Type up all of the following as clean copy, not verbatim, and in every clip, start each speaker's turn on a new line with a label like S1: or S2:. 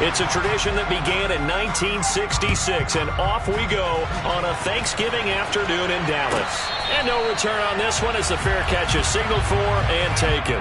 S1: It's a tradition that began in 1966, and off we go on a Thanksgiving afternoon in Dallas. And no return on this one as the fair catch is signaled for and taken.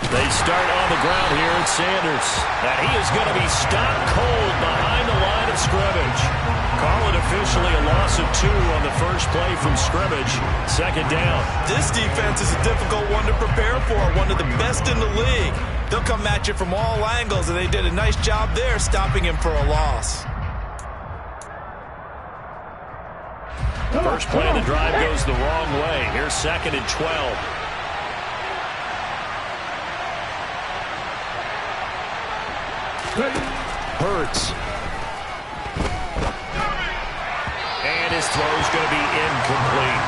S1: They start on the ground here at Sanders. And he is going to be stopped cold behind the line of scrimmage. Call it officially a loss of 2 on the first play from scrimmage. Second down.
S2: This defense is a difficult one to prepare for. One of the best in the league. They'll come at you from all angles, and they did a nice job there stopping him for a loss.
S1: First play of the drive goes the wrong way. Here's 2nd and 12. Hurts. And his throw's going to be incomplete.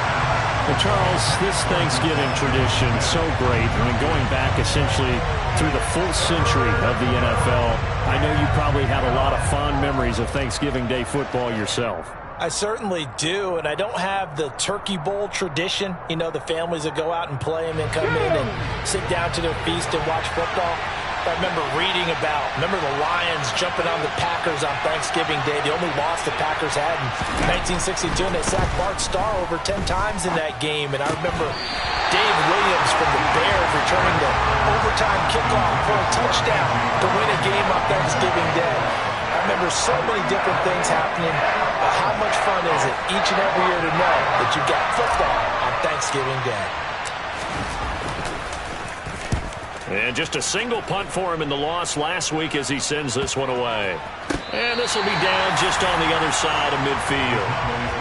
S3: Well, Charles, this Thanksgiving tradition, so great. I mean, going back essentially through the full century of the NFL, I know you probably have a lot of fond memories of Thanksgiving Day football yourself.
S4: I certainly do, and I don't have the turkey bowl tradition. You know, the families that go out and play and then come in and sit down to their feast and watch football. I remember reading about, the Lions jumping on the Packers on Thanksgiving Day. The only loss the Packers had in 1962, and they sacked Bart Starr over 10 times in that game. And I remember Dave Williams from the Bears returning the overtime kickoff for a touchdown to win a game on Thanksgiving Day. I remember so many different things happening. But how much fun is it each and every year to know that you got football on Thanksgiving Day?
S1: And just a single punt for him in the loss last week as he sends this one away. And this will be down just on the other side of midfield.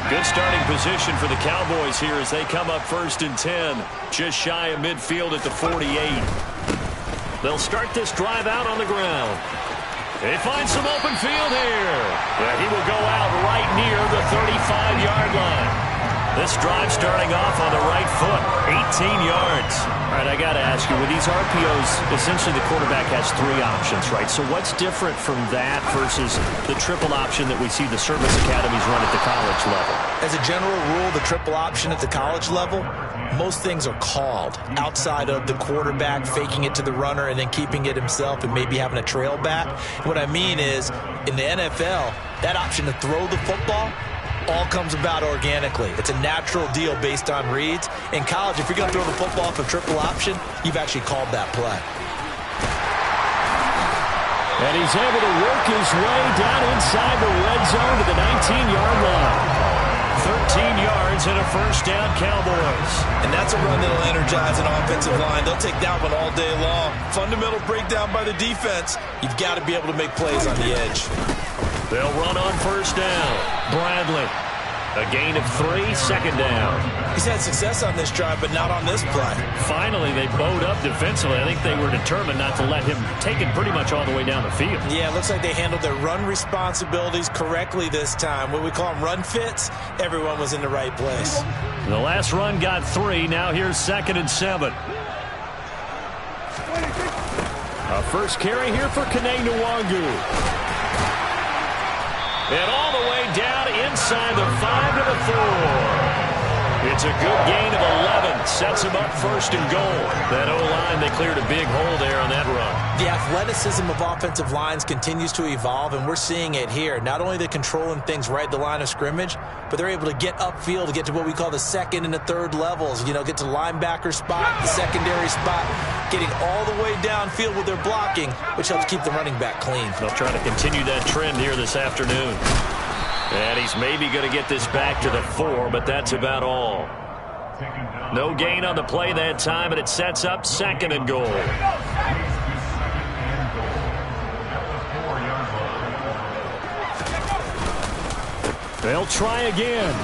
S1: Good starting position for the Cowboys here as they come up 1st and 10. Just shy of midfield at the 48. They'll start this drive out on the ground. They find some open field here. And he will go out right near the 35-yard line. This drive starting off on the right foot, 18 yards. All right, I got to ask you, with these RPOs, essentially the quarterback has 3 options, right? So what's different from that versus the triple option that we see the service academies run at the college level?
S4: As a general rule, the triple option at the college level, most things are called outside of the quarterback faking it to the runner and then keeping it himself and maybe having a trail back. What I mean is, in the NFL, that option to throw the football all comes about organically. It's a natural deal based on reads. In college, if you're going to throw the football off a triple option, you've actually called that play.
S3: And he's able to work his way down inside the red zone to the 19-yard line.
S1: 13 yards and a first down, Cowboys.
S2: And that's a run that'll energize an offensive line. They'll take that one all day long. Fundamental breakdown by the defense. You've got to be able to make plays on the edge.
S1: They'll run on first down. Bradley. A gain of 3, second down.
S2: He's had success on this drive, but not on this play.
S1: Finally, they bowed up defensively. I think they were determined not to let him take it pretty much all the way down the field.
S2: Yeah, it looks like they handled their run responsibilities correctly this time. What we call them run fits, everyone was in the right place.
S1: The last run got 3. Now here's 2nd and 7.
S3: A first carry here for Kene Nwangu.
S1: And all the way down inside the 5 to the 4. It's a good gain of 11. Sets him up 1st and goal. That O-line, they cleared a big hole there on that run.
S4: The athleticism of offensive lines continues to evolve, and we're seeing it here. Not only they're controlling things right at the line of scrimmage, but they're able to get upfield to get to what we call the 2nd and the 3rd levels. You know, get to the linebacker spot, the secondary spot, getting all the way downfield with their blocking, which helps keep the running back clean.
S1: They'll try to continue that trend here this afternoon. And he's maybe going to get this back to the 4, but that's about all. No gain on the play that time, and it sets up 2nd and goal.
S3: They'll try again.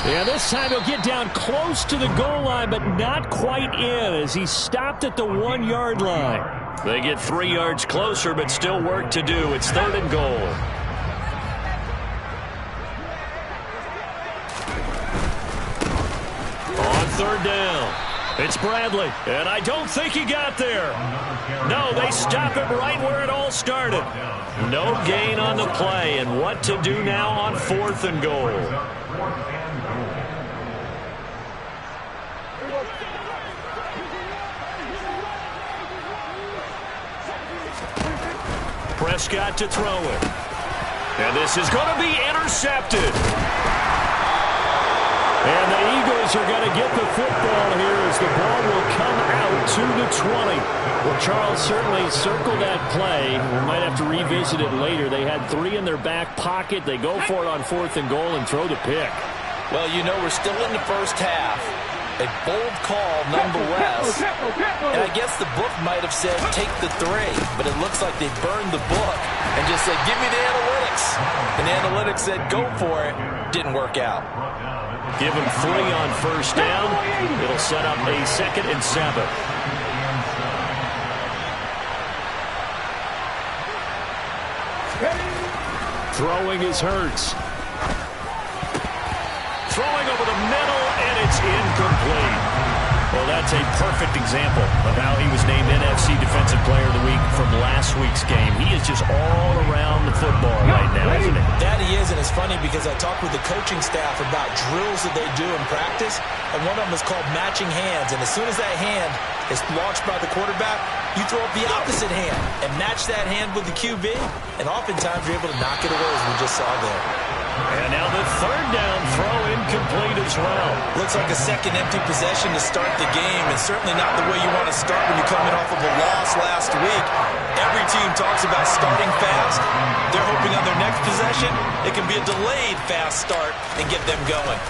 S3: Yeah, this time he'll get down close to the goal line, but not quite in as he stopped at the 1-yard line.
S1: They get 3 yards closer, but still work to do. It's 3rd and goal. On 3rd down, it's Bradley, and I don't think he got there. No, they stop him right where it all started. No gain on the play, and what to do now on 4th and goal. Prescott to throw it. And this is going to be intercepted.
S3: And the Eagles are going to get the football here as the ball will come out to the 20. Well, Charles, certainly circle that play. We might have to revisit it later. They had 3 in their back pocket. They go for it on 4th and goal and throw the pick.
S4: Well, you know, we're still in the first half. A bold call nonetheless. And I guess the book might have said take the 3, but it looks like they burned the book and just said give me the analytics. And the analytics said go for it. Didn't work out.
S1: Give him 3 on 1st down. It'll set up a 2nd and 7.
S3: Throwing is Hurts.
S1: Throwing over the middle, and it's incomplete. Well, that's a perfect example of how he was named NFC Defensive Player of the Week from last week's game. He is just all around the football right now, isn't he?
S4: That he is, and it's funny because I talked with the coaching staff about drills that they do in practice, and one of them is called matching hands. And as soon as that hand is launched by the quarterback, you throw up the opposite hand and match that hand with the QB, and oftentimes you're able to knock it away, as we just saw there.
S1: And now the 3rd down throw incomplete as well.
S4: Looks like a second empty possession to start the game, and certainly not the way you want to start when you're coming off of a loss last week. Every team talks about starting fast. They're hoping on their next possession it can be a delayed fast start and get them going.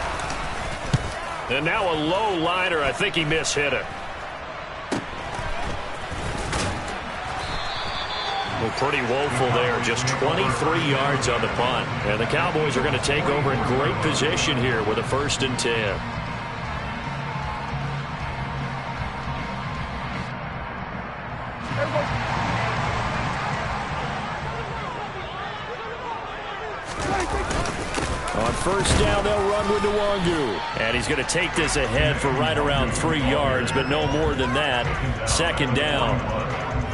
S1: And now a low liner. I think he mishit it. Well, pretty woeful there. Just 23 yards on the punt. And the Cowboys are going to take over in great position here with a 1st and 10.
S3: On 1st down, they'll run with Nwangu.
S1: And he's going to take this ahead for right around 3 yards, but no more than that. 2nd down.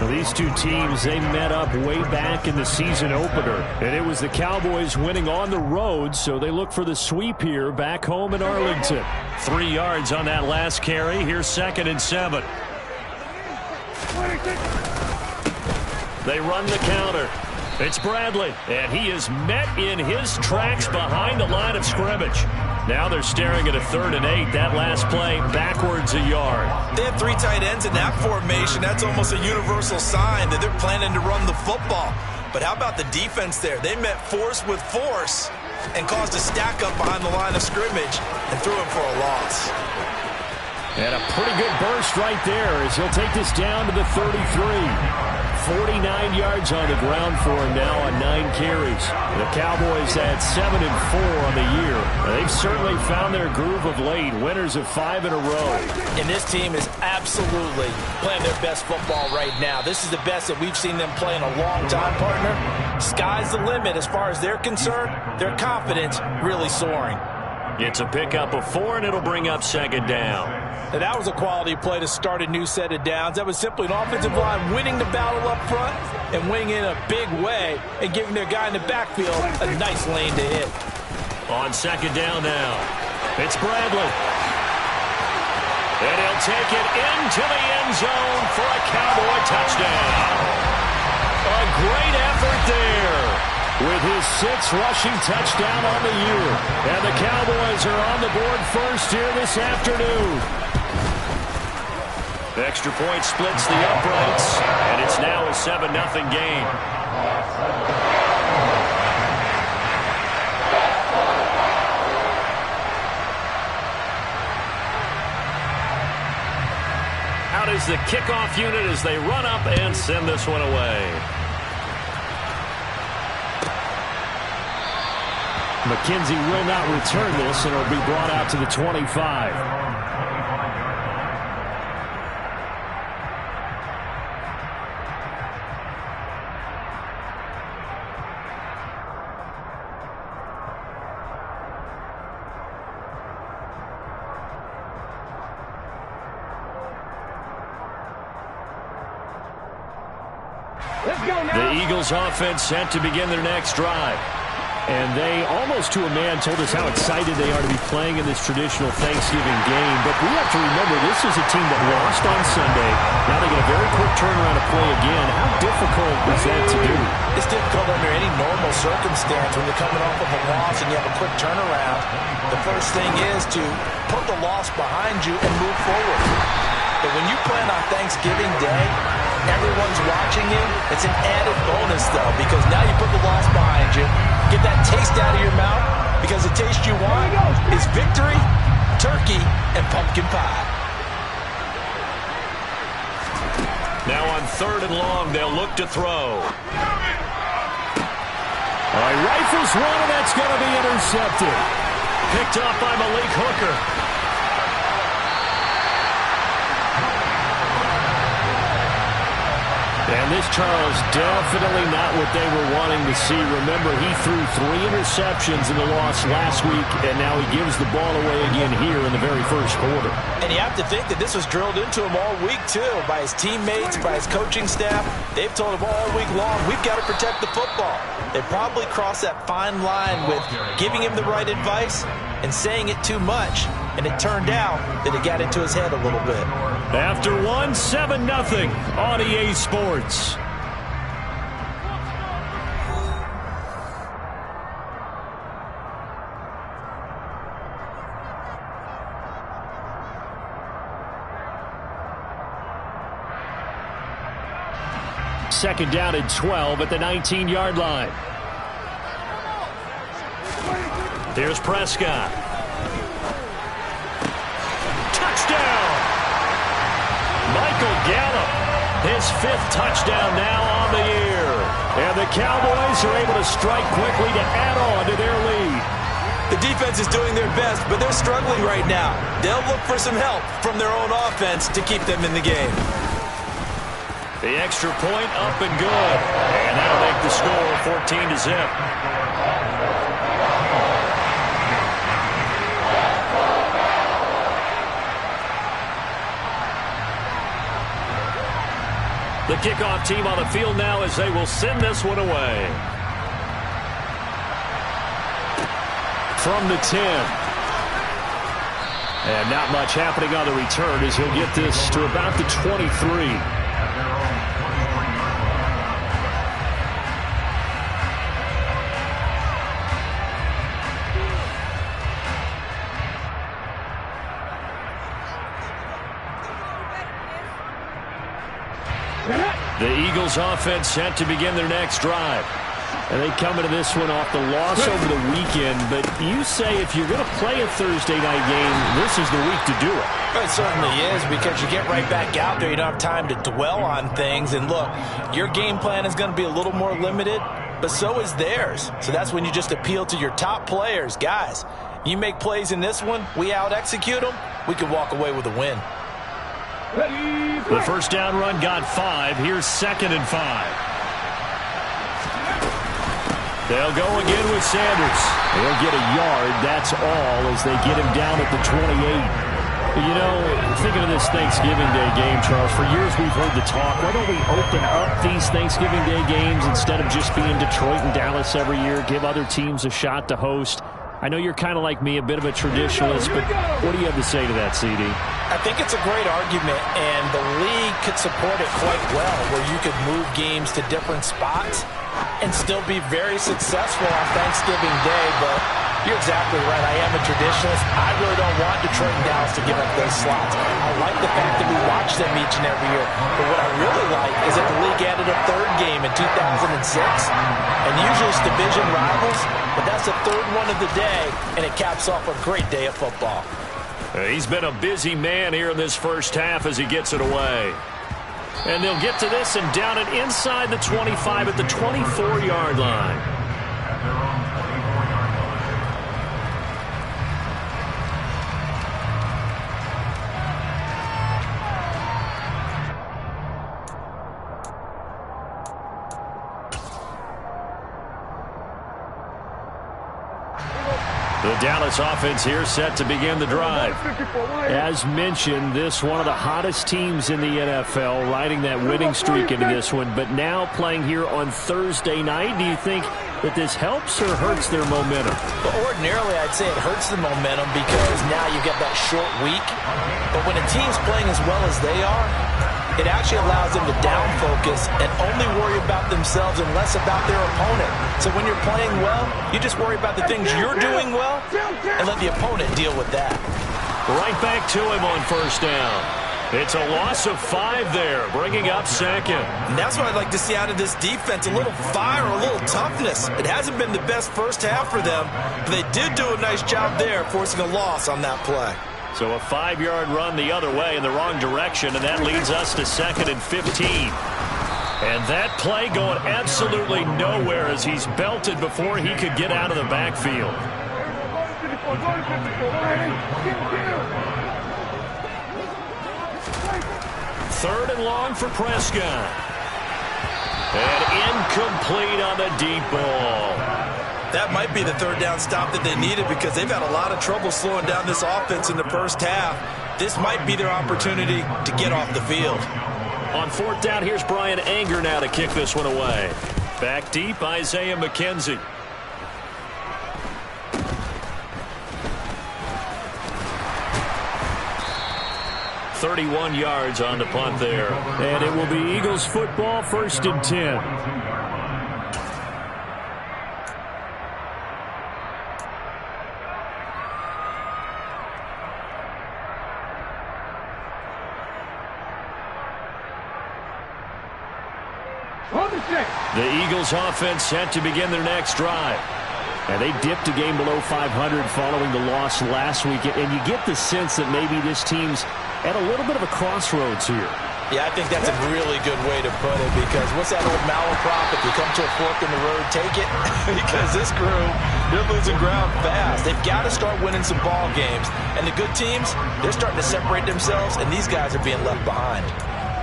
S3: Well, these two teams, they met up way back in the season opener. And it was the Cowboys winning on the road, so they look for the sweep here back home in Arlington.
S1: 3 yards on that last carry. Here's 2nd and 7. They run the counter. It's Bradley, and he is met in his tracks behind the line of scrimmage. Now they're staring at a 3rd and 8. That last play backwards a yard.
S2: They have 3 tight ends in that formation. That's almost a universal sign that they're planning to run the football. But how about the defense there? They met force with force and caused a stack up behind the line of scrimmage and threw him for a loss.
S3: And a pretty good burst right there as he'll take this down to the 33. 49 yards on the ground for him now on 9 carries. The Cowboys at 7-4 on the year. They've certainly found their groove of late. Winners of 5 in a row.
S4: And this team is absolutely playing their best football right now. This is the best that we've seen them play in a long time, partner. Sky's the limit as far as they're concerned. Their confidence really soaring.
S1: It's a pickup of 4, and it'll bring up 2nd down.
S4: Now, that was a quality play to start a new set of downs. That was simply an offensive line winning the battle up front and winning in a big way and giving their guy in the backfield a nice lane to hit.
S1: On 2nd down now, it's Bradley. And he'll take it into the end zone for a Cowboy touchdown. A great effort there.
S3: With his 6th rushing touchdown on the year. And the Cowboys are on the board first here this afternoon.
S1: Extra point splits the uprights, and it's now a 7-0 game. is the kickoff unit as they run up and send this one away.
S3: McKenzie will not return this, and it'll be brought out to the 25.
S1: The Eagles offense set to begin their next drive.
S3: And they, almost to a man, told us how excited they are to be playing in this traditional Thanksgiving game. But we have to remember, this is a team that lost on Sunday. Now they get a very quick turnaround to play again. How difficult is that to do?
S4: It's difficult under any normal circumstance when you're coming off of a loss and you have a quick turnaround. The first thing is to put the loss behind you and move forward. But when you play on Thanksgiving Day, everyone's watching you. It's an added bonus, though, because now you put the loss behind you. Get that taste out of your mouth, because the taste you want is victory, turkey, and pumpkin pie.
S1: Now on 3rd and long, they'll look to throw.
S3: All right, rifles one, and that's going to be intercepted.
S1: Picked up by Malik Hooker.
S3: And this, Charles, definitely not what they were wanting to see. Remember, he threw 3 interceptions in the loss last week, and now he gives the ball away again here in the very first quarter.
S4: And you have to think that this was drilled into him all week, too, by his teammates, by his coaching staff. They've told him all week long, we've got to protect the football. They probably crossed that fine line with giving him the right advice and saying it too much. And it turned out that it got into his head a little bit.
S1: After 1, 7-0 on EA Sports.
S3: Second down and 12 at the 19-yard line.
S1: Here's Prescott. Touchdown! Michael Gallup, his 5th touchdown now on the year. And the Cowboys are able to strike quickly to add on to their lead.
S2: The defense is doing their best, but they're struggling right now. They'll look for some help from their own offense to keep them in the game.
S1: The extra point up and good. And that'll make the score 14-0. The kickoff team on the field now as they will send this one away.
S3: From the 10. And not much happening on the return as he'll get this to about the 23.
S1: The Eagles offense set to begin their next drive.
S3: And they come into this one off the loss over the weekend. But you say if you're going to play a Thursday night game, this is the week to do it.
S4: It certainly is, because you get right back out there. You don't have time to dwell on things. And look, your game plan is going to be a little more limited, but so is theirs. So that's when you just appeal to your top players. Guys, you make plays in this one, we out-execute them, we can walk away with a win.
S1: The first down run got 5. Here's 2nd and 5. They'll go again with Sanders.
S3: They'll get a yard, that's all, as they get him down at the 28. You know, thinking of this Thanksgiving Day game, Charles, for years we've heard the talk, why don't we open up these Thanksgiving Day games instead of just being Detroit and Dallas every year, give other teams a shot to host? I know you're kind of like me, a bit of a traditionalist, but what do you have to say to that, CD?
S4: I think it's a great argument, and the league could support it quite well, where you could move games to different spots and still be very successful on Thanksgiving Day. But you're exactly right. I am a traditionalist. I really don't want Detroit and Dallas to give up those slots. I like the fact that we watch them each and every year. But what I really like is that the league added a 3rd game in 2006. And usually it's division rivals, but that's the 3rd one of the day, and it caps off a great day of football.
S1: He's been a busy man here in this first half as he gets it away. And they'll get to this and down it inside the 25 at the 24-yard line. The Dallas offense here set to begin the drive.
S3: As mentioned, this one of the hottest teams in the NFL, riding that winning streak into this one, but now playing here on Thursday night. Do you think that this helps or hurts their momentum?
S4: But ordinarily, I'd say it hurts the momentum because now you get that short week. But when a team's playing as well as they are, it actually allows them to down focus and only worry about themselves and less about their opponent. So when you're playing well, you just worry about the things you're doing well and let the opponent deal with that.
S1: Right back to him on first down. It's a loss of 5 there, bringing up second.
S2: And that's what I'd like to see out of this defense, a little fire, a little toughness. It hasn't been the best first half for them, but they did do a nice job there, forcing a loss on that play.
S1: So a 5-yard run the other way in the wrong direction, and that leads us to 2nd and 15. And that play going absolutely nowhere as he's belted before he could get out of the backfield. Third and long for Prescott. And incomplete on the deep ball.
S2: That might be the third down stop that they needed because they've had a lot of trouble slowing down this offense in the first half. This might be their opportunity to get off the field.
S1: On 4th down, here's Brian Anger now to kick this one away. Back deep, Isaiah McKenzie. .31 yards on the punt there.
S3: And it will be Eagles football, 1st and 10.
S1: The Eagles offense set to begin their next drive.
S3: And they dipped a game below 500 following the loss last week. And you get the sense that maybe this team's at a little bit of a crossroads here.
S4: Yeah, I think that's a really good way to put it because what's that old malaprop? If you come to a fork in the road, take it. Because this crew, they're losing ground fast. They've got to start winning some ball games. And the good teams, they're starting to separate themselves, and these guys are being left behind.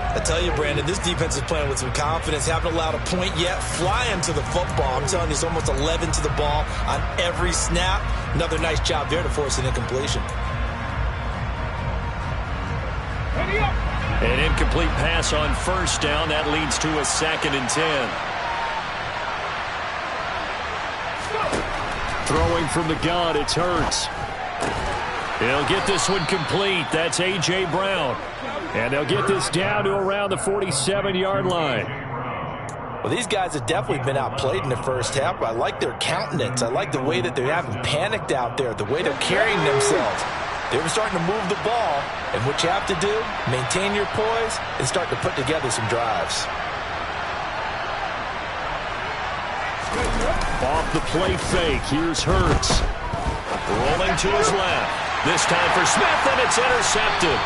S2: I tell you, Brandon, this defense is playing with some confidence. Haven't allowed a point yet. Flying to the football. I'm telling you, it's almost 11 to the ball on every snap. Another nice job there to force an incompletion.
S1: An incomplete pass on 1st down. That leads to a 2nd and 10.
S3: Throwing from the gun, it's Hurts.
S1: He'll get this one complete. That's A.J. Brown.
S3: And they'll get this down to around the 47-yard line.
S4: Well, these guys have definitely been outplayed in the first half, but I like their countenance. I like the way that they haven't panicked out there, the way they're carrying themselves. They're starting to move the ball, and what you have to do, maintain your poise and start to put together some drives.
S3: Off the play fake, here's Hurts.
S1: Rolling to his left. This time for Smith, and it's intercepted.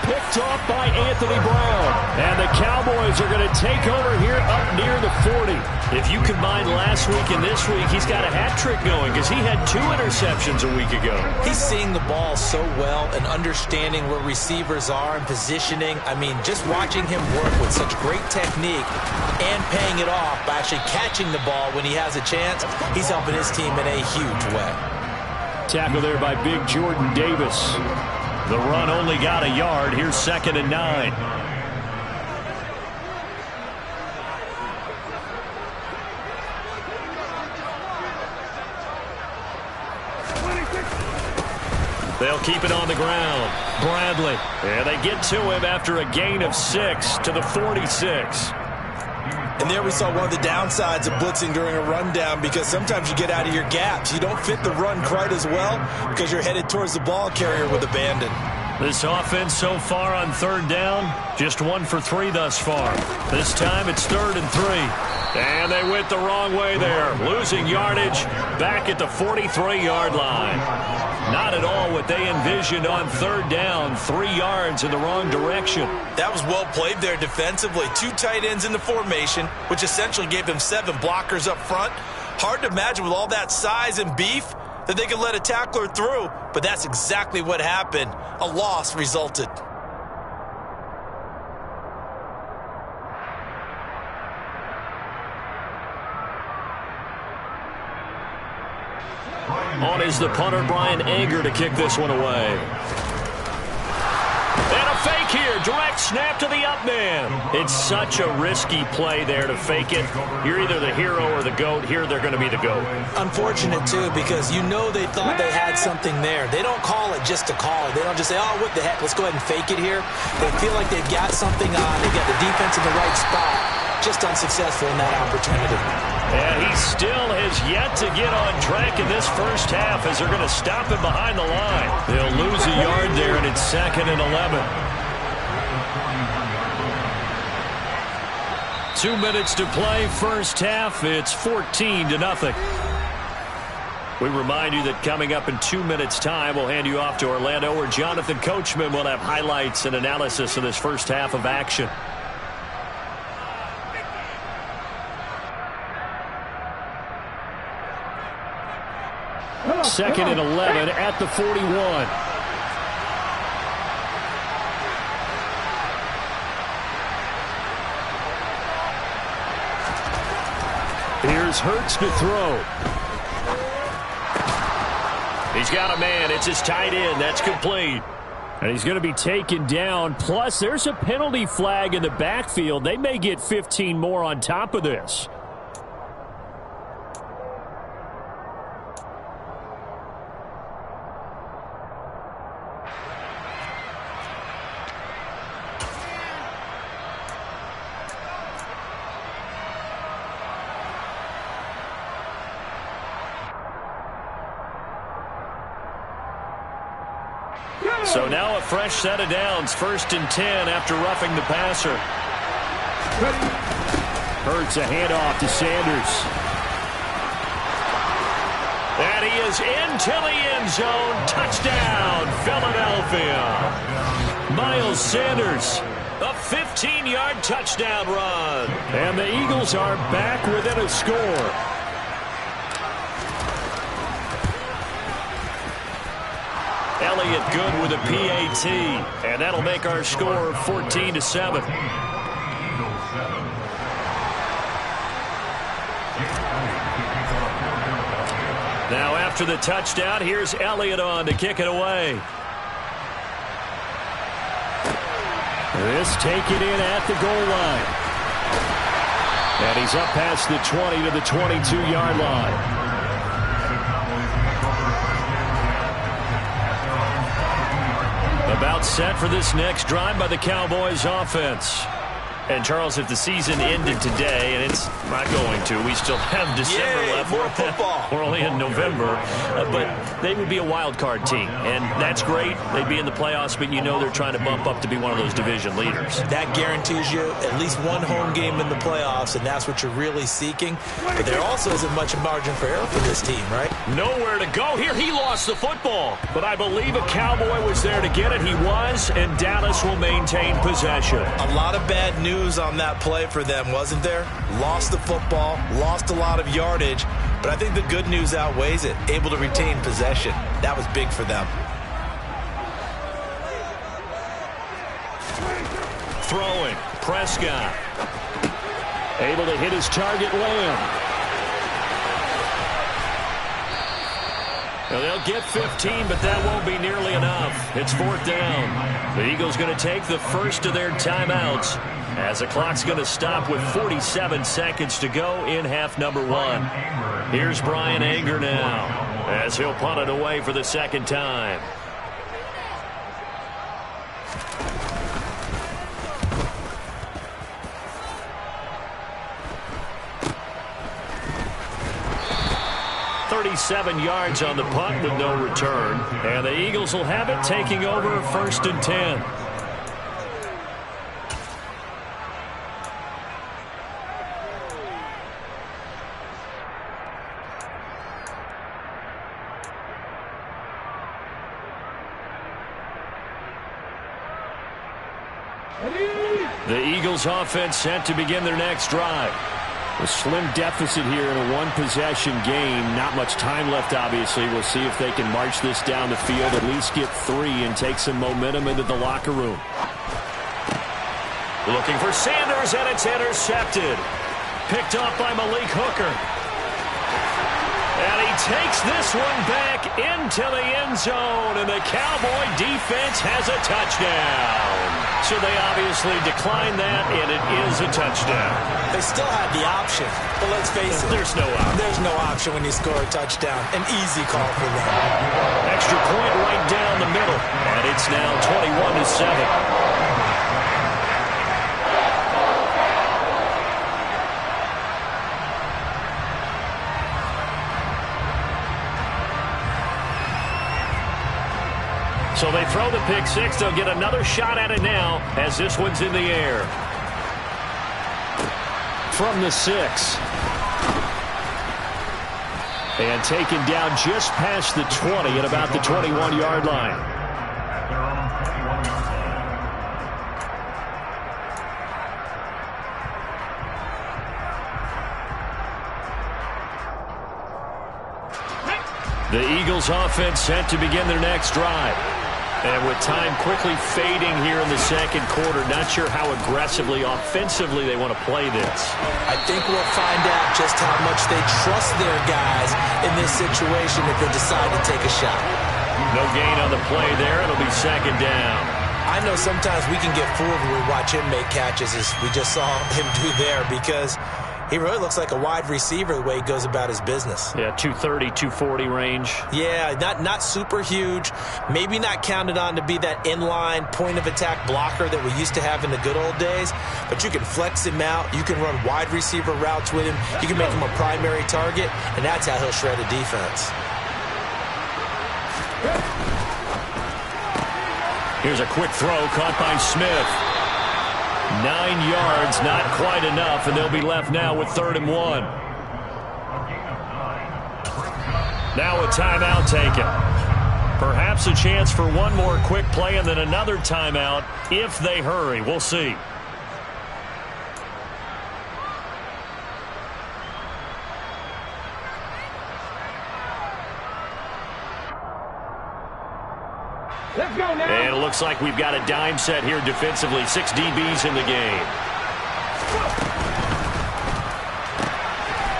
S3: Picked off by Anthony Brown. And the Cowboys are going to take over here up near the 40.
S1: If you combine last week and this week, he's got a hat trick going because he had 2 interceptions a week ago.
S4: He's seeing the ball so well and understanding where receivers are and positioning. I mean, just watching him work with such great technique and paying it off by actually catching the ball when he has a chance, he's helping his team in a huge way.
S3: Tackle there by big Jordan Davis.
S1: The run only got a yard. Here's 2nd and 9. They'll keep it on the ground. Bradley. And they get to him after a gain of 6 to the 46.
S2: And there we saw one of the downsides of blitzing during a rundown because sometimes you get out of your gaps. You don't fit the run quite as well because you're headed towards the ball carrier with abandon.
S1: This offense so far on third down, just 1 for 3 thus far. This time it's 3rd and 3. And they went the wrong way there, losing yardage back at the 43-yard line. Not at all what they envisioned on third down, 3 yards in the wrong direction.
S2: That was well played there defensively. 2 tight ends in the formation, which essentially gave them 7 blockers up front. Hard to imagine with all that size and beef that they could let a tackler through, but that's exactly what happened. A loss resulted.
S1: On is the punter, Brian Anger, to kick this one away. And a fake here. Direct snap to the up man. It's such a risky play there to fake it. You're either the hero or the GOAT. Here they're going to be the GOAT.
S4: Unfortunate, too, because you know they thought they had something there. They don't call it just to call it. They don't just say, oh, what the heck, let's go ahead and fake it here. They feel like they've got something on. They've got the defense in the right spot. Just unsuccessful in that opportunity.
S1: And he still has yet to get on track in this first half as they're going to stop him behind the line. They'll lose a yard there, and it's 2nd and 11. 2 minutes to play, first half. It's 14-0. We remind you that coming up in 2 minutes' time, we'll hand you off to Orlando, where Jonathan Coachman will have highlights and analysis of this first half of action. Second and 11 at the 41. Here's Hurts to throw. He's got a man. It's his tight end. That's complete. And he's going to be taken down. Plus, there's a penalty flag in the backfield. They may get 15 more on top of this. So now a fresh set of downs, 1st and 10 after roughing the passer. Hurts a handoff to Sanders. And he is into the end zone. Touchdown, Philadelphia. Miles Sanders, a 15-yard touchdown run. And the Eagles are back within a score. Elliott good with a PAT, and that'll make our score 14-7. Now after the touchdown, here's Elliott on to kick it away. This taken in at the goal line. And he's up past the 20 to the 22-yard line. About set for this next drive by the Cowboys offense. And, Charles, if the season ended today, and it's not going to, we still have December left.
S2: More football.
S1: We're only in November. But they would be a wild card team. And that's great. They'd be in the playoffs, but you know they're trying to bump up to be one of those division leaders.
S4: That guarantees you at least one home game in the playoffs, and that's what you're really seeking. But there also isn't much margin for error for this team, right?
S1: Nowhere to go here. He lost the football. But I believe a Cowboy was there to get it. He was, and Dallas will maintain possession.
S2: A lot of bad news on that play for them, wasn't there? Lost the football, lost a lot of yardage, but I think the good news outweighs it. Able to retain possession. That was big for them.
S1: Throwing. Prescott. Able to hit his target, Lamb. Now they'll get 15, but that won't be nearly enough. It's 4th down. The Eagles going to take the first of their timeouts as the clock's going to stop with 47 seconds to go in half number 1. Here's Brian Anger now as he'll punt it away for the second time. 37 yards on the punt with no return. And the Eagles will have it, taking over 1st and 10. The Eagles offense set to begin their next drive. A slim deficit here in a one-possession game. Not much time left, obviously. We'll see if they can march this down the field, at least get 3, and take some momentum into the locker room. Looking for Sanders, and it's intercepted. Picked off by Malik Hooker. And he takes this one back into the end zone, and the Cowboy defense has a touchdown. So they obviously declined that, and it is a touchdown.
S4: They still had the option, but let's face it.
S1: There's no option.
S4: There's no option when you score a touchdown. An easy call for them.
S1: Extra point right down the middle, and it's now 21-7. So they throw the pick six. They'll get another shot at it now as this one's in the air. From the 6. And taken down just past the 20 at about the 21-yard line. The Eagles offense set to begin their next drive. And with time quickly fading here in the second quarter, not sure how aggressively, offensively they want to play this.
S4: I think we'll find out just how much they trust their guys in this situation if they decide to take a shot.
S1: No gain on the play there. It'll be 2nd down.
S4: I know sometimes we can get fooled when we watch him make catches, as we just saw him do there, because he really looks like a wide receiver the way he goes about his business.
S1: Yeah, 230, 240 range.
S4: Yeah, not super huge. Maybe not counted on to be that inline point-of-attack blocker that we used to have in the good old days. But you can flex him out. You can run wide receiver routes with him. You can make him a primary target, and that's how he'll shred a defense.
S1: Here's a quick throw caught by Smith. 9 yards, not quite enough, and they'll be left now with 3rd and 1. Now a timeout taken. Perhaps a chance for one more quick play and then another timeout if they hurry. We'll see.
S5: Let's go now.
S1: And it looks like we've got a dime set here defensively. 6 DBs in the game.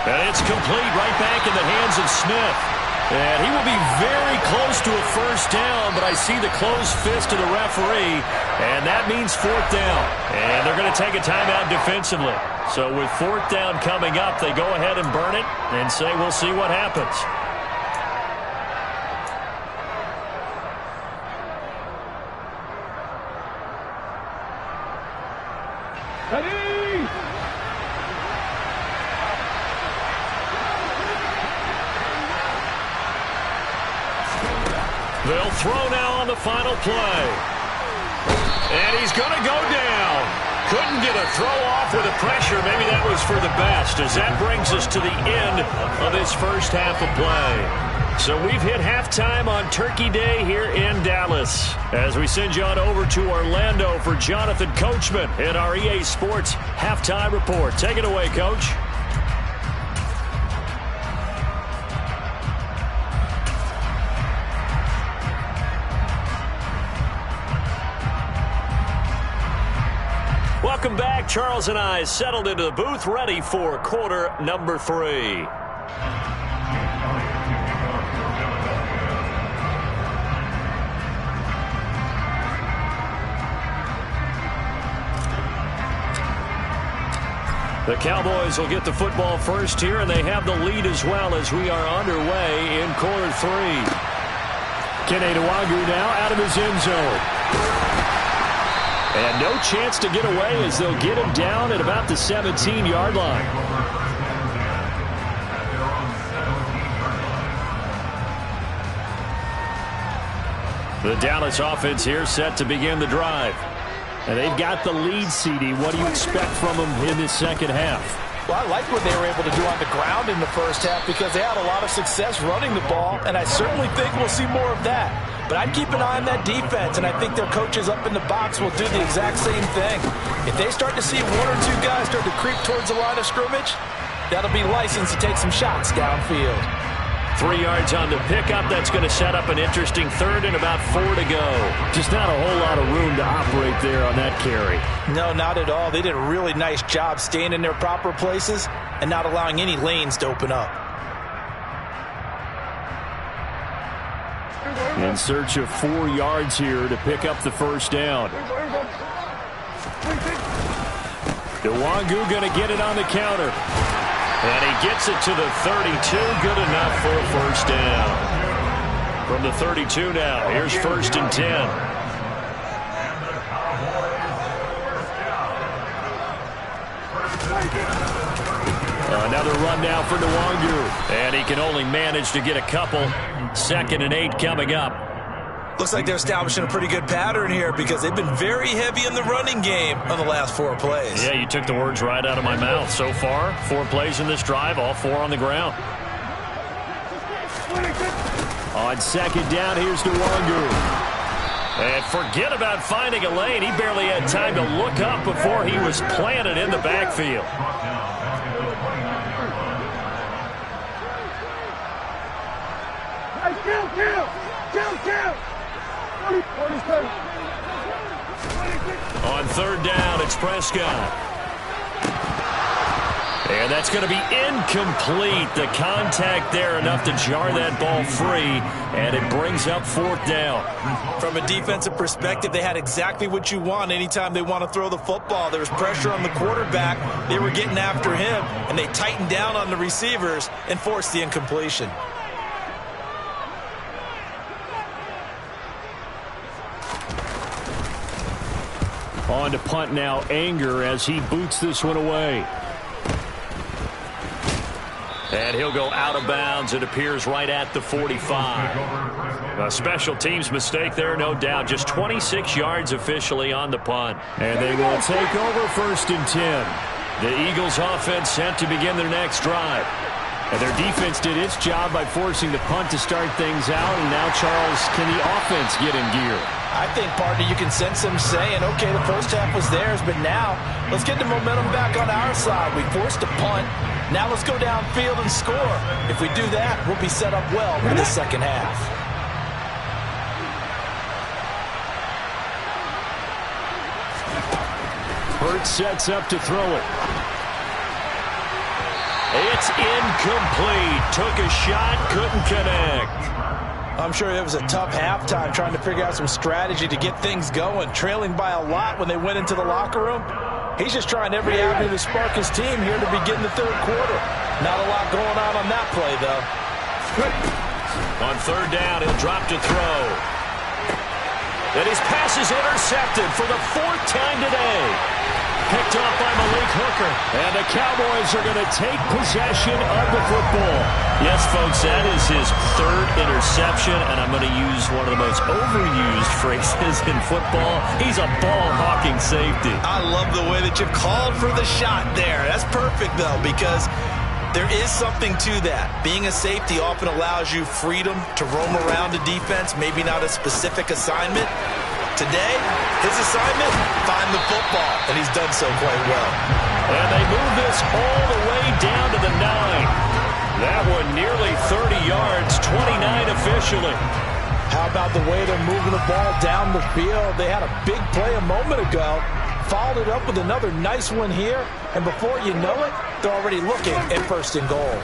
S1: And it's complete right back in the hands of Smith. And he will be very close to a 1st down, but I see the closed fist of the referee, and that means 4th down. And they're going to take a timeout defensively. So with 4th down coming up, they go ahead and burn it and say we'll see what happens.
S5: Ready?
S1: They'll throw now on the final play. And he's going to go down. Couldn't get a throw off with the pressure. Maybe that was for the best, as that brings us to the end of this first half of play. So we've hit halftime on Turkey Day here in Dallas. As we send you on over to Orlando for Jonathan Coachman in our EA Sports Halftime Report. Take it away, Coach. Welcome back. Charles and I settled into the booth, ready for quarter number 3. The Cowboys will get the football first here, and they have the lead as well as we are underway in quarter 3. Kene Nwangwu now out of his end zone. And no chance to get away as they'll get him down at about the 17-yard line. The Dallas offense here set to begin the drive.
S3: And they've got the lead, CD. What do you expect from them in this second half?
S4: Well, I like what they were able to do on the ground in the first half because they had a lot of success running the ball, and I certainly think we'll see more of that. But I'd keep an eye on that defense, and I think their coaches up in the box will do the exact same thing. If they start to see one or two guys start to creep towards the line of scrimmage, that'll be licensed to take some shots downfield.
S1: 3 yards on the pickup. That's going to set up an interesting third and about 4 to go.
S3: Just not a whole lot of room to operate there on that carry.
S4: No, not at all. They did a really nice job staying in their proper places and not allowing any lanes to open up.
S3: In search of 4 yards here to pick up the first down. Nwangu going to get it on the counter.
S1: And he gets it to the 32. Good enough for a first down. From the 32 now, here's 1st and 10.
S3: Another run now for Nwangu.
S1: And he can only manage to get a couple. 2nd and 8 coming up.
S2: Looks like they're establishing a pretty good pattern here because they've been very heavy in the running game on the last 4 plays.
S1: Yeah, you took the words right out of my mouth. So far, 4 plays in this drive, all 4 on the ground.
S3: On 2nd down, here's Nwangu.
S1: And forget about finding a lane. He barely had time to look up before he was planted in the backfield.
S5: Kill!
S1: On 3rd down, it's Prescott. And that's going to be incomplete. The contact there enough to jar that ball free, and it brings up 4th down.
S2: From a defensive perspective, they had exactly what you want anytime they want to throw the football. There was pressure on the quarterback. They were getting after him, and they tightened down on the receivers and forced the incompletion.
S3: On to punt now, Anger, as he boots this one away.
S1: And he'll go out of bounds. It appears right at the 45. A special teams mistake there, no doubt. Just 26 yards officially on the punt.
S3: And they will take over 1st and 10.
S1: The Eagles offense set to begin their next drive.
S3: And their defense did its job by forcing the punt to start things out. And now, Charles, can the offense get in gear?
S4: I think, partner, you can sense them saying, okay, the first half was theirs, but now let's get the momentum back on our side. We forced a punt. Now let's go downfield and score. If we do that, we'll be set up well for the second half.
S3: Hurts sets up to throw it.
S1: It's incomplete. Took a shot, couldn't connect.
S4: I'm sure it was a tough halftime trying to figure out some strategy to get things going. Trailing by a lot when they went into the locker room. He's just trying every avenue to spark his team here to begin the 3rd quarter. Not a lot going on that play, though.
S1: On 3rd down, he'll drop to throw. And his pass is intercepted for the 4th time today. Picked off by Malik Hooker.
S3: And the Cowboys are going to take possession of the football.
S1: Yes, folks, that is his 3rd interception, and I'm going to use one of the most overused phrases in football. He's a ball-hawking safety.
S2: I love the way that you called for the shot there. That's perfect, though, because there is something to that. Being a safety often allows you freedom to roam around a defense, maybe not a specific assignment. Today, his assignment, find the football, and he's done so quite well.
S1: And they move this all the way down to the 9. That one nearly 30 yards, 29 officially.
S4: How about the way they're moving the ball down the field? They had a big play a moment ago, followed it up with another nice one here, and before you know it, they're already looking at 1st and goal.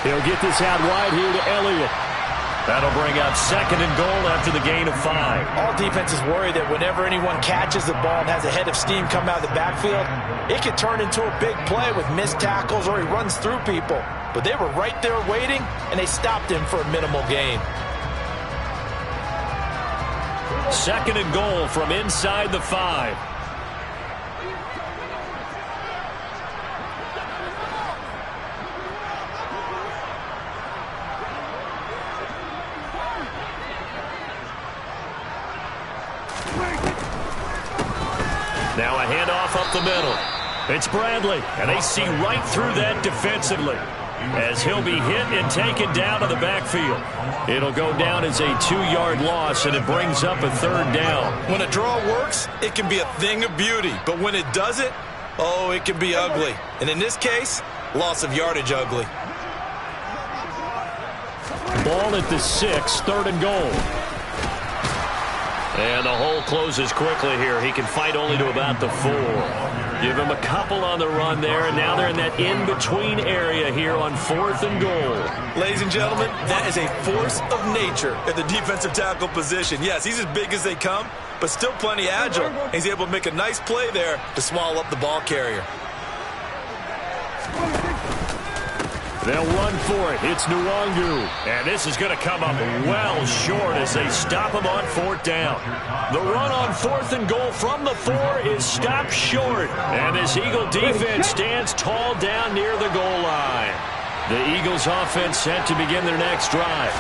S3: He'll get this out wide here to Elliott.
S1: That'll bring up 2nd and goal after the gain of 5.
S4: All defenses worry that whenever anyone catches the ball and has a head of steam come out of the backfield, it can turn into a big play with missed tackles or he runs through people. But they were right there waiting, and they stopped him for a minimal gain.
S1: 2nd and goal from inside the 5. off up the middle. It's Bradley, and they see right through that defensively as he'll be hit and taken down to the backfield. It'll go down as a 2-yard loss, and it brings up a 3rd down.
S2: When a draw works, it can be a thing of beauty. But when it doesn't, oh, it can be ugly. And in this case, loss of yardage ugly.
S3: Ball at the 6, 3rd and goal.
S1: And the hole closes quickly here. He can fight only to about the 4. Give him a couple on the run there, and now they're in that in-between area here on 4th and goal.
S2: Ladies and gentlemen, that is a force of nature at the defensive tackle position. Yes, he's as big as they come, but still plenty agile. He's able to make a nice play there to swallow up the ball carrier.
S3: They'll run for it. It's Nwangu.
S1: And this is going to come up well short as they stop him on 4th down. The run on 4th and goal from the 4 is stopped short. And this Eagle defense stands tall down near the goal line. The Eagles offense set to begin their next drive.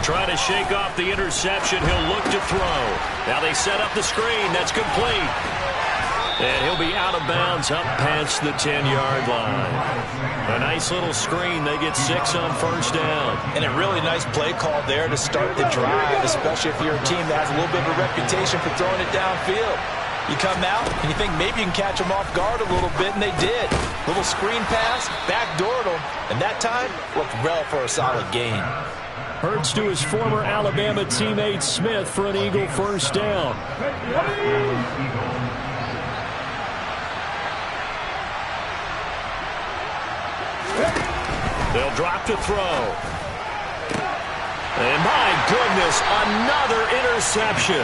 S1: Trying to shake off the interception. He'll look to throw. Now they set up the screen. That's complete. And he'll be out of bounds up past the 10-yard line. A nice little screen. They get 6 on 1st down.
S4: And a really nice play call there to start the drive, especially if you're a team that has a little bit of a reputation for throwing it downfield. You come out and you think maybe you can catch them off guard a little bit, and they did. Little screen pass, backdoored them, and that time looked well for a solid gain.
S3: Hurts to his former Alabama teammate Smith for an Eagle 1st down.
S1: They'll drop to throw. And my goodness, another interception.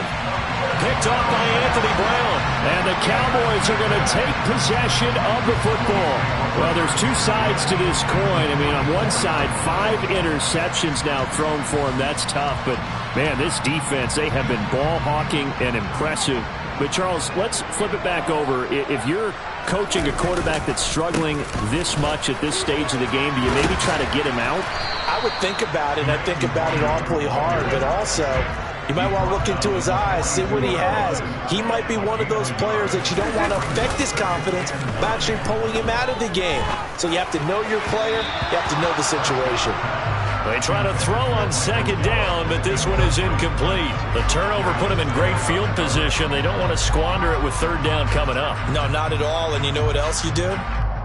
S1: Picked off by Anthony Brown.
S3: And the Cowboys are going to take possession of the football. Well, there's 2 sides to this coin. I mean, on one side, 5 interceptions now thrown for him. That's tough. But, man, this defense, they have been ball hawking and impressive. But, Charles, let's flip it back over. If you're coaching a quarterback that's struggling this much at this stage of the game, do you maybe try to get him out?
S4: I would think about it, and I think about it awfully hard, but also you might want to look into his eyes, see what he has. He might be one of those players that you don't want to affect his confidence by actually pulling him out of the game. So you have to know your player, you have to know the situation.
S1: They try to throw on 2nd down, but this one is incomplete. The turnover put them in great field position. They don't want to squander it with 3rd down coming up.
S2: No, not at all. And you know what else you do?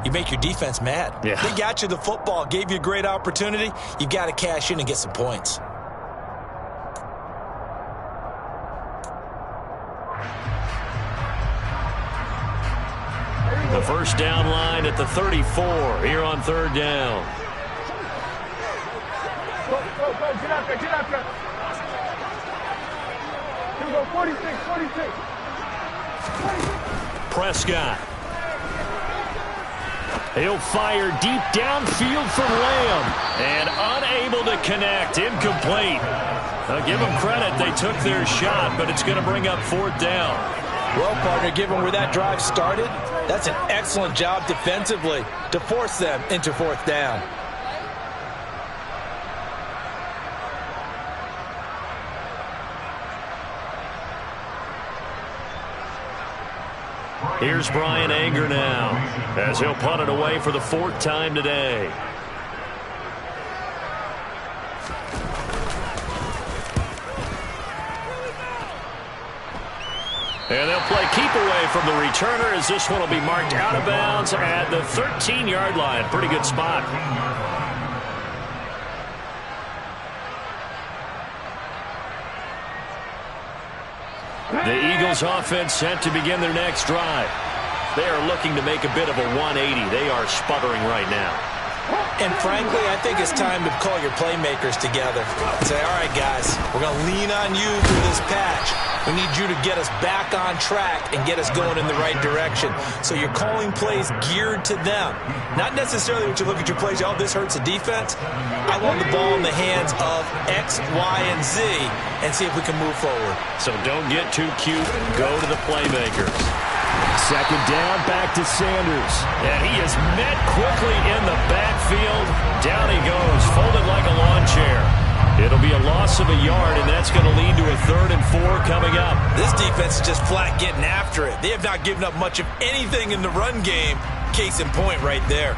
S2: You make your defense mad.
S1: Yeah.
S2: They got you the football, gave you a great opportunity. You've got to cash in and get some points.
S1: The 1st down line at the 34 here on 3rd down.
S5: Go, get out there, get out there. Here we go, 46, 46.
S1: Prescott. He'll fire deep downfield from Lamb. And unable to connect. Incomplete. Now give them credit. They took their shot, but it's going to bring up 4th down.
S4: Well, partner, given where that drive started, that's an excellent job defensively to force them into 4th down.
S1: Here's Brian Anger now as he'll punt it away for the 4th time today. And they'll play keep away from the returner as this one will be marked out of bounds at the 13-yard line. Pretty good spot. The Eagles offense set to begin their next drive. They are looking to make a bit of a 180. They are sputtering right now.
S4: And frankly, I think it's time to call your playmakers together and say, all right, guys, we're going to lean on you through this patch. We need you to get us back on track and get us going in the right direction. So you're calling plays geared to them. Not necessarily what you look at your plays, oh, this hurts the defense. I want the ball in the hands of X, Y, and Z and see if we can move forward.
S1: So don't get too cute. Go to the playmakers.
S3: 2nd down, back to Sanders.
S1: And he is met quickly in the backfield. Down he goes, folded like a lawn chair. It'll be a loss of a yard, and that's going to lead to a 3rd and 4 coming up.
S2: This defense is just flat getting after it. They have not given up much of anything in the run game. Case in point right there.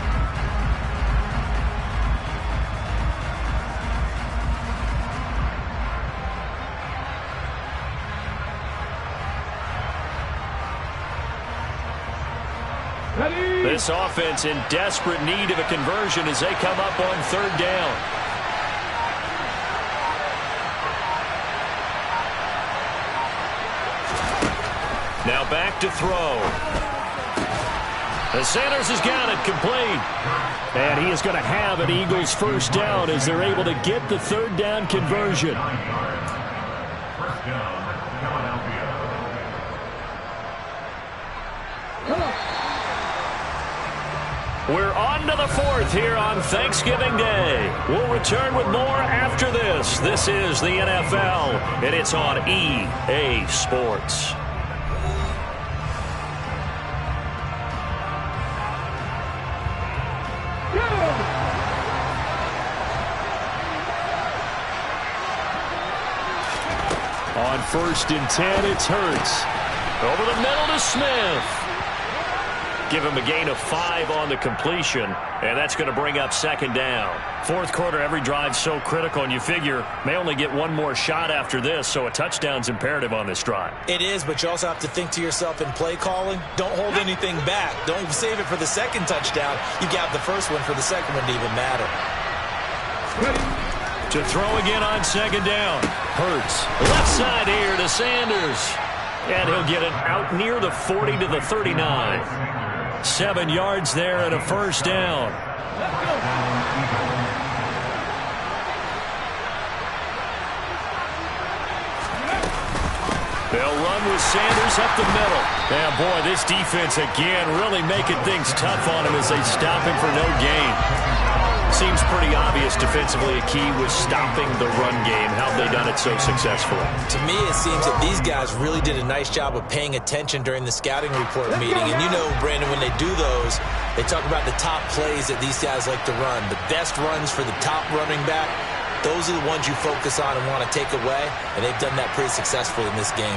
S1: This offense in desperate need of a conversion as they come up on 3rd down. Now back to throw. Sanders has got it complete.
S3: And he is going to have an Eagles 1st down as they're able to get the 3rd down conversion.
S1: We're on to the 4th here on Thanksgiving Day. We'll return with more after this. This is the NFL, and it's on EA Sports.
S3: On 1st and 10, it's Hurts.
S1: Over the middle to Smith. Give him a gain of 5 on the completion, and that's going to bring up 2nd down. 4th quarter, every drive's so critical, and you figure may only get one more shot after this, so a touchdown's imperative on this drive.
S4: It is, but you also have to think to yourself in play calling, don't hold anything back. Don't save it for the 2nd touchdown. You got the 1st one for the 2nd one to even matter.
S1: To throw again on 2nd down. Hurts. Left side here to Sanders. And he'll get it out near the 40 to the 39. 7 yards there and a 1st down. They'll run with Sanders up the middle. And boy, this defense again really making things tough on him as they stop him for no gain. Seems pretty obvious defensively a key was stopping the run game. How have they done it so successfully?
S4: To me, it seems that these guys really did a nice job of paying attention during the scouting report meeting. And you know, Brandon, when they do those, they talk about the top plays that these guys like to run. The best runs for the top running back, those are the ones you focus on and want to take away. And they've done that pretty successfully in this game.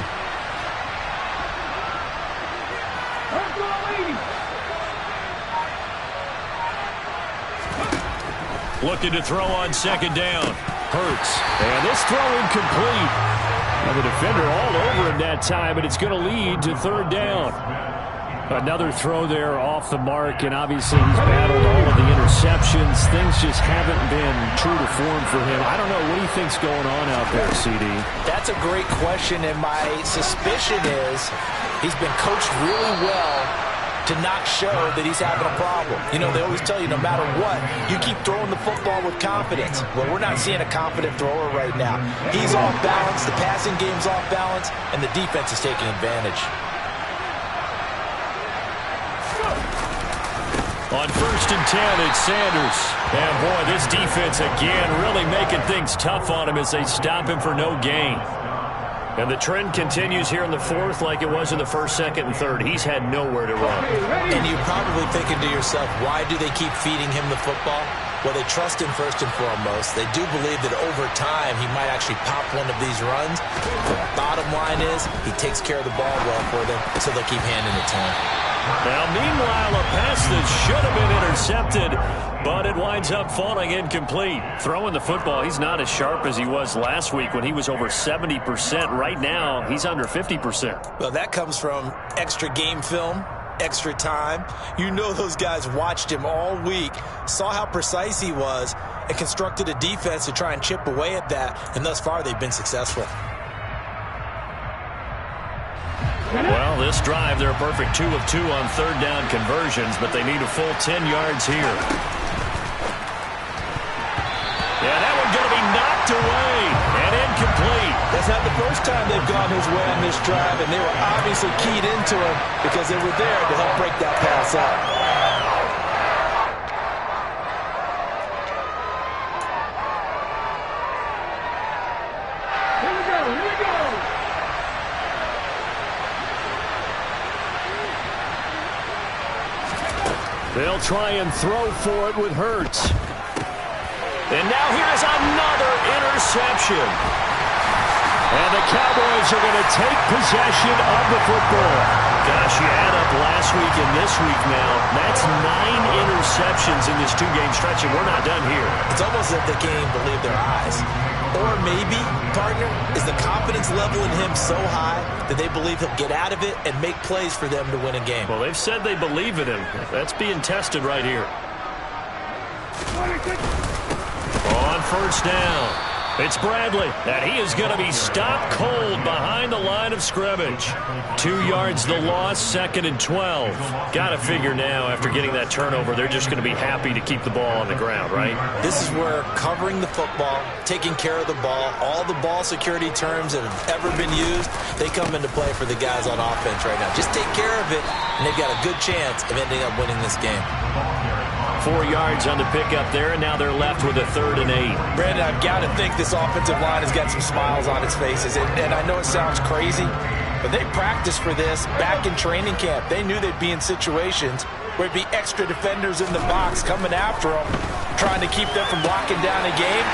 S1: Looking to throw on 2nd down.
S3: Hurts. And this throw incomplete. And the defender all over him that time, and it's going to lead to 3rd down. Another throw there off the mark, and obviously he's battled all of the interceptions. Things just haven't been true to form for him. I don't know. What do you think's going on out there, CD?
S4: That's a great question, and my suspicion is he's been coached really well to not show that he's having a problem. You know, they always tell you no matter what, you keep throwing the football with confidence. Well, we're not seeing a confident thrower right now. He's off balance, the passing game's off balance, and the defense is taking advantage.
S1: On 1st and 10, it's Sanders. And boy, this defense again really making things tough on him as they stop him for no gain. And the trend continues here in the 4th like it was in the 1st, 2nd, and 3rd. He's had nowhere to run.
S4: And you're probably thinking to yourself, why do they keep feeding him the football? Well, they trust him first and foremost. They do believe that over time he might actually pop one of these runs. The bottom line is he takes care of the ball well for them, so they'll keep handing it to him.
S1: Now, meanwhile, a pass that should have been intercepted, but it winds up falling incomplete. Throwing the football, he's not as sharp as he was last week when he was over 70%. Right now, he's under 50%.
S4: Well, that comes from extra game film, extra time. You know those guys watched him all week, saw how precise he was, and constructed a defense to try and chip away at that, and thus far they've been successful.
S1: Well, this drive, they're a perfect 2 of 2 on 3rd down conversions, but they need a full 10 yards here. Yeah, that one's going to be knocked away and incomplete.
S4: That's not the first time they've gone his way on this drive, and they were obviously keyed into him because they were there to help break that pass up.
S5: Here we go, here we go.
S3: They'll try and throw for it with Hurts.
S1: And now here's another interception. And the Cowboys are going to take possession of the football. Gosh, you add up last week and this week now. That's 9 interceptions in this 2-game stretch, and we're not done here.
S4: It's almost as if they can't even believe their eyes. Or maybe, partner, is the confidence level in him so high that they believe he'll get out of it and make plays for them to win a game.
S1: Well, they've said they believe in him. That's being tested right here. On first down. It's Bradley, and he is going to be stopped cold behind the line of scrimmage. 2 yards the loss, 2nd and 12. Got to figure now, after getting that turnover, they're just going to be happy to keep the ball on the ground, right?
S4: This is where covering the football, taking care of the ball, all the ball security terms that have ever been used, they come into play for the guys on offense right now. Just take care of it, and they've got a good chance of ending up winning this game.
S1: 4 yards on the pickup there, and now they're left with a 3rd and 8.
S4: Brandon, I've got to think this offensive line has got some smiles on its faces. And I know it sounds crazy, but they practiced for this back in training camp. They knew they'd be in situations where it'd be extra defenders in the box coming after them, trying to keep them from locking down a game.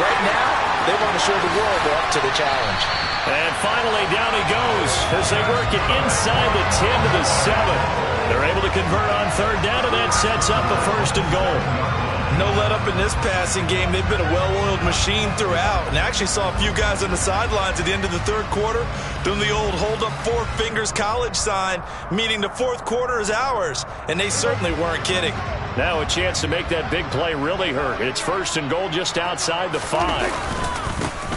S4: Right now, they want to show the world they're up to the challenge.
S1: And finally, down he goes as they work it inside the 10 to the 7. They're able to convert on 3rd down, and that sets up a 1st and goal.
S2: No let up in this passing game. They've been a well-oiled machine throughout. And I actually saw a few guys on the sidelines at the end of the 3rd quarter doing the old hold up 4 fingers college sign, meaning the 4th quarter is ours. And they certainly weren't kidding.
S1: Now a chance to make that big play really hurt. It's 1st and goal just outside the 5.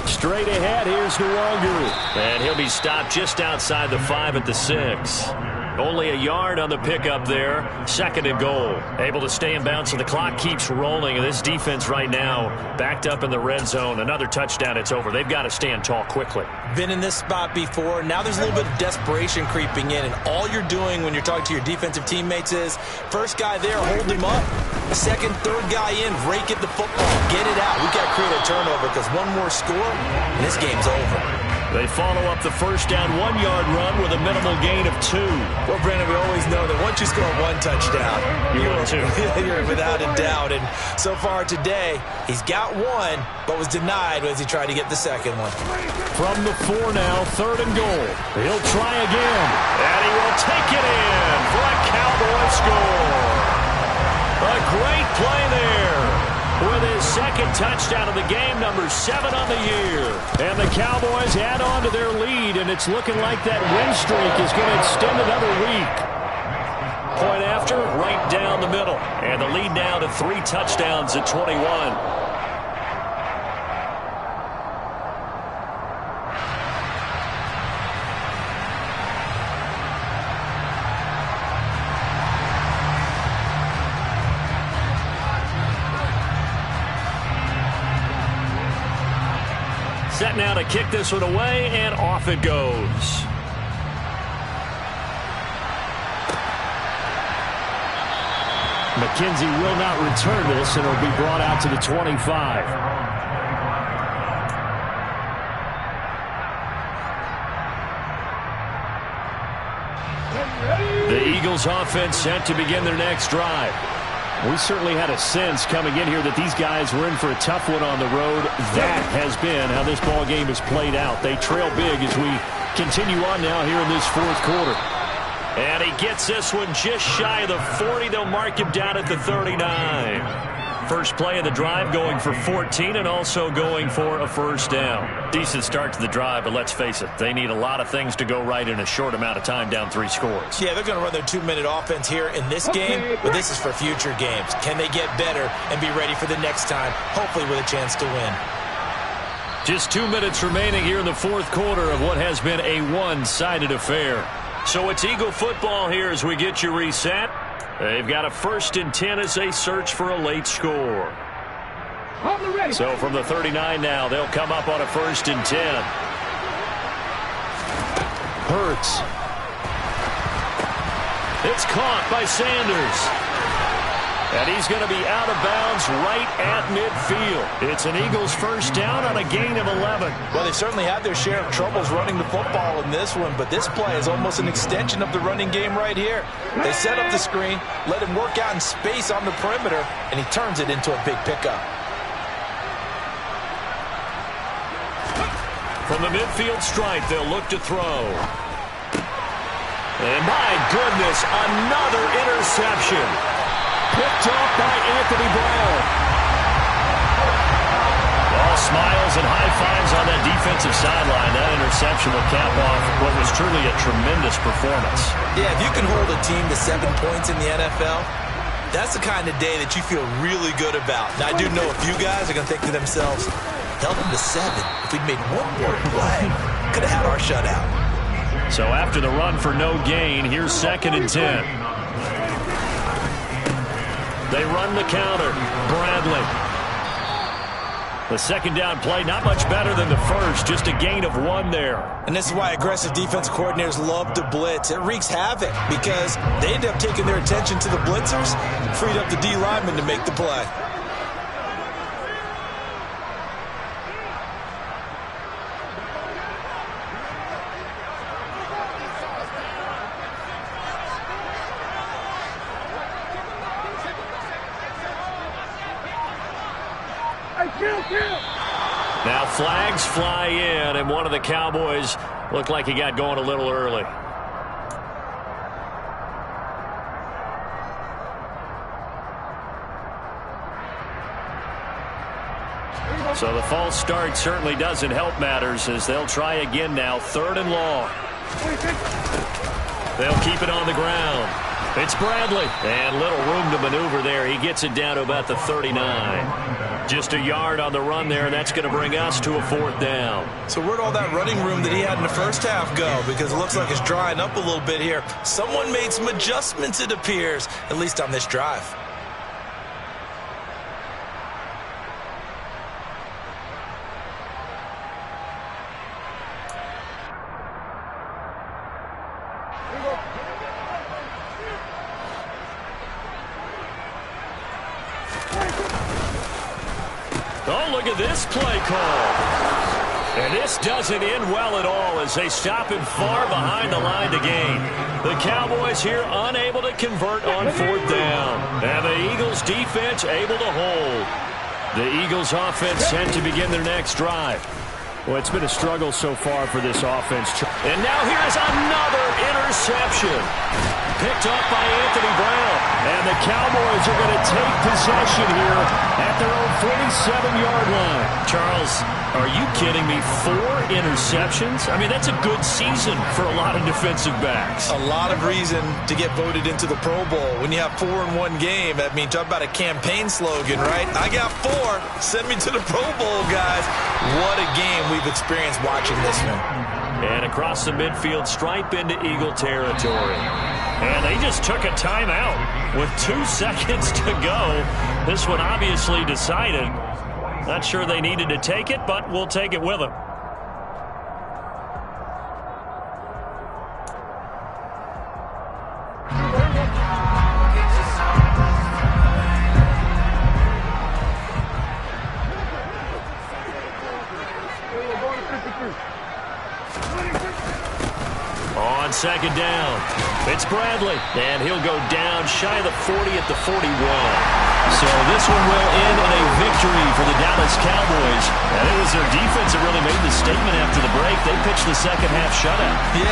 S1: Straight ahead, here's Nwangu. And he'll be stopped just outside the 5 at the 6. Only a yard on the pickup there. 2nd and goal. Able to stay in bounds, so the clock keeps rolling. And this defense right now backed up in the red zone. Another touchdown, it's over. They've got to stand tall quickly.
S4: Been in this spot before. Now there's a little bit of desperation creeping in. And all you're doing when you're talking to your defensive teammates is, first guy there, hold him up. 2nd, 3rd guy in, rake at the football. Get it out. We've got to create a turnover because one more score, and this game's over.
S1: They follow up the 1st down 1-yard run with a minimal gain of 2.
S2: Well, Brandon, we always know that once you score 1 touchdown, you're without a doubt. And so far today, he's got 1, but was denied as he tried to get the 2nd one.
S1: From the 4 now, 3rd and goal. He'll try again, and he will take it in for a Cowboy score. A great play there. With his 2nd touchdown of the game, number 7 on the year. And the Cowboys add on to their lead, and it's looking like that win streak is going to extend another week. Point after, right down the middle. And the lead now to 3 touchdowns at 21. Set now to kick this one away, and off it goes. McKenzie will not return this, and it'll be brought out to the 25. The Eagles offense set to begin their next drive. We certainly had a sense coming in here that these guys were in for a tough one on the road. That has been how this ball game has played out. They trail big as we continue on now here in this 4th quarter. And he gets this one just shy of the 40. They'll mark him down at the 39. First play of the drive going for 14 and also going for a 1st down. Decent start to the drive, but let's face it, they need a lot of things to go right in a short amount of time, down 3 scores.
S4: Yeah, they're going to run their 2-minute offense here in this game, but this is for future games. Can they get better and be ready for the next time, hopefully with a chance to win?
S1: Just 2 minutes remaining here in the 4th quarter of what has been a one-sided affair. So it's Eagle football here as we get you reset. They've got a 1st and 10 as they search for a late score. So from the 39 now, they'll come up on a 1st and 10. Hurts. It's caught by Sanders. And he's going to be out of bounds right at midfield. It's an Eagles 1st down on a gain of 11.
S4: Well, they certainly had their share of troubles running the football in this one, but this play is almost an extension of the running game right here. They set up the screen, let him work out in space on the perimeter, and he turns it into a big pickup.
S1: From the midfield stripe, they'll look to throw. And my goodness, another interception. Picked off by Anthony Brown. All smiles and high fives on that defensive sideline. That interception will cap off what was truly a tremendous performance.
S2: Yeah, if you can hold a team to 7 points in the NFL, that's the kind of day that you feel really good about. Now, I do know a few guys are going to think to themselves, held them to 7. If we'd made one more play, could have had our shutout.
S1: So after the run for no gain, here's 2nd and 10. They run the counter. Bradley. The second down play, not much better than the first, just a gain of 1 there.
S2: And this is why aggressive defense coordinators love to blitz. It wreaks havoc because they end up taking their attention to the blitzers, freed up the D lineman to make the play.
S1: Now flags fly in, and one of the Cowboys looked like he got going a little early. So the false start certainly doesn't help matters as they'll try again now. 3rd and long. They'll keep it on the ground. It's Bradley. And little room to maneuver there. He gets it down to about the 39. Just a yard on the run there. That's going to bring us to a 4th down.
S2: So where'd all that running room that he had in the first half go? Because it looks like it's drying up a little bit here. Someone made some adjustments, it appears, at least on this drive.
S1: Oh, look at this play call. And this doesn't end well at all as they stop him far behind the line to gain. The Cowboys here unable to convert on 4th down. And the Eagles defense able to hold. The Eagles offense set to begin their next drive.
S3: Well, it's been a struggle so far for this offense.
S1: And now here's another interception. Picked up by Anthony Brown.
S3: And the Cowboys are going to take possession here at their own 47-yard line.
S1: Charles, are you kidding me? 4 interceptions? I mean, that's a good season for a lot of defensive backs.
S2: A lot of reason to get voted into the Pro Bowl. When you have 4 in one game, I mean, talk about a campaign slogan, right? I got 4. Send me to the Pro Bowl, guys. What a game we've experienced watching this one.
S1: And across the midfield stripe into Eagle territory. And they just took a timeout with 2 seconds to go. This one obviously decided. Not sure they needed to take it, but we'll take it with them. On 2nd down, it's Bradley, and he'll go down shy of the 40 at the 41. So this one will end in a victory for the Dallas Cowboys. And it was their defense that really made the statement after the break. They pitched the second half shutout.
S2: Yeah.